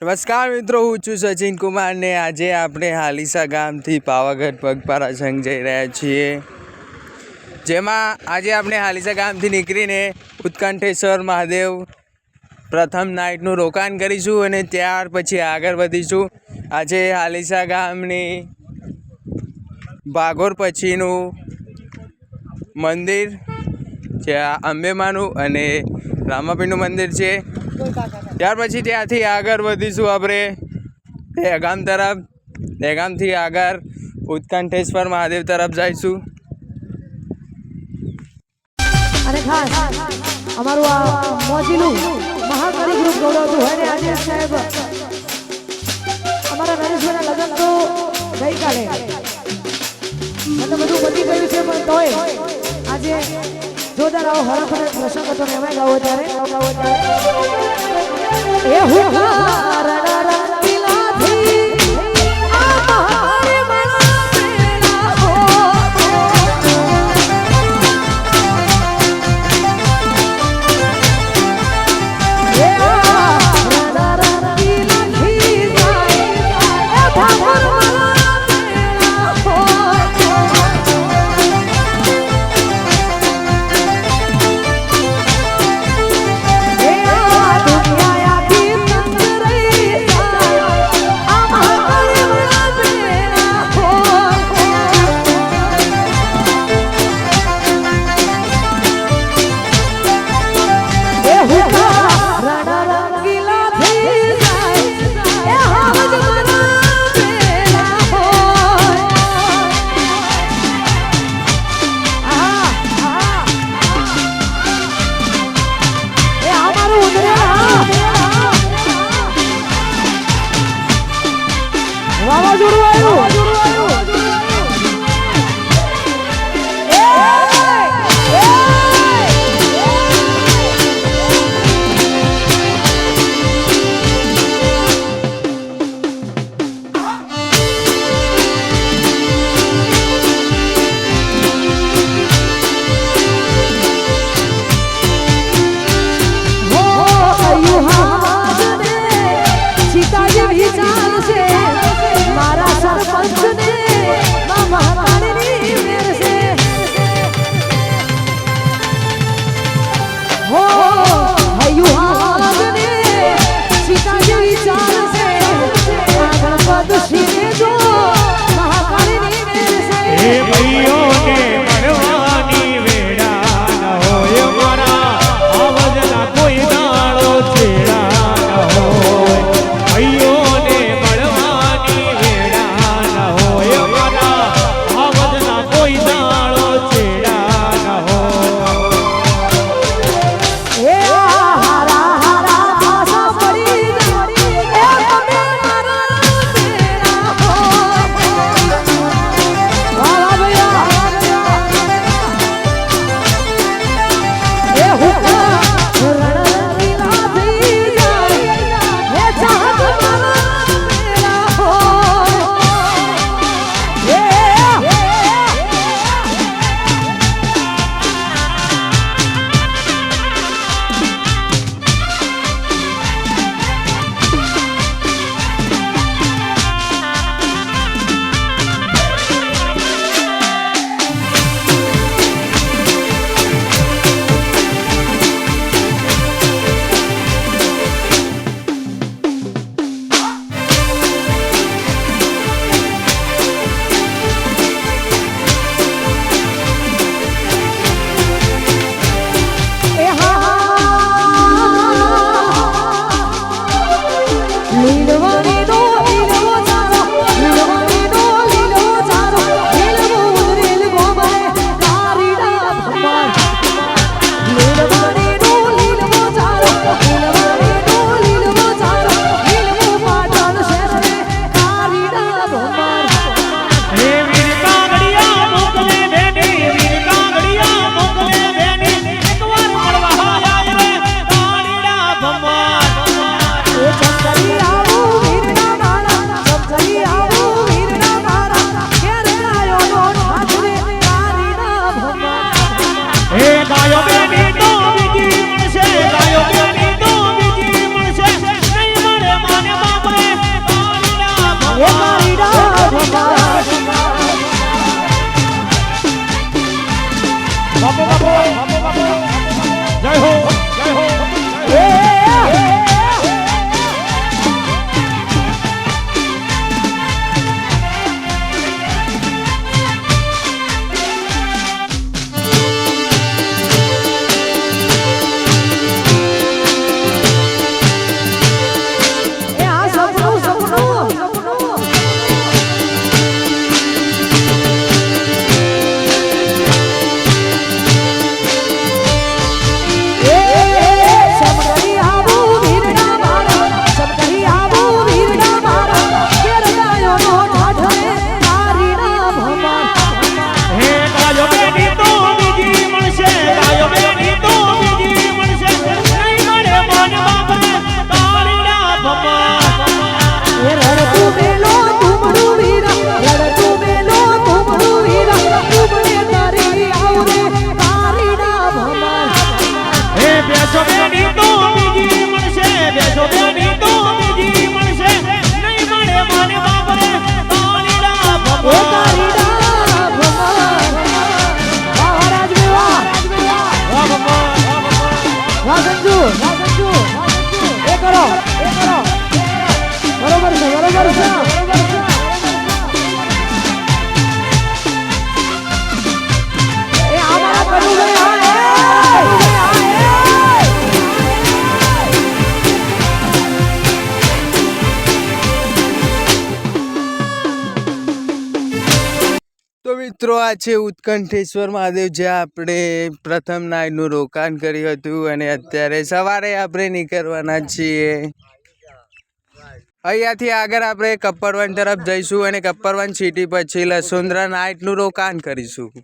નમસ્કાર મિત્રો, હું છું સચિન કુમાર ને આજે આપણે હાલીસા ગામથી પાવાગઢ પગપાળા સંઘ જઈ રહ્યા છીએ, જેમાં આજે આપણે હાલીસા ગામથી નીકળીને ઉત્કંઠેશ્વર મહાદેવ પ્રથમ નાઇટનું રોકાણ કરીશું અને ત્યાર પછી આગળ વધીશું. આજે હાલીસા ગામની ભાગોર પછીનું મંદિર જ્યાં અંબેમાનું અને રામાપીરનું મંદિર છે. ત્યાર પછી ત્યાંથી આગળ વધીશું આપણે દહેગામ તરફ. દહેગામથી આગળ ઉત્કંઠેશ્વર મહાદેવ તરફ જઈશું. અને ખાસ અમારું આ મોજીલું મહાકાળી ગ્રુપ ગૌરવતું હોય ને આજે સાહેબ અમારા નરેશભાઈના લગ્ન તો ગઈકાલે બધું પતી ગયું છે, પણ તોય આજે જોરદાર આવો હરખ અને પ્રસંગ હતો ને એમાં ગાવો ત્યારે એ હુંકાર રંગીલાથી આ મારે મનાવેલા હો એ રંગીલાથી જાય એ ભાવર મનાવેલા હો મિત્રો આ છે ઉત્કંઠેશ્વર મહાદેવ, જ્યાં આપણે પ્રથમ નાઈટનું રોકાણ કર્યું હતું અને અત્યારે સવારે આપણે નીકળવાના છીએ. અહીંયાથી આગળ આપણે કપ્પરવન તરફ જઈશું અને કપ્પરવન સિટી પછી લસુંદ્રા નાઈટનું રોકાણ કરીશું.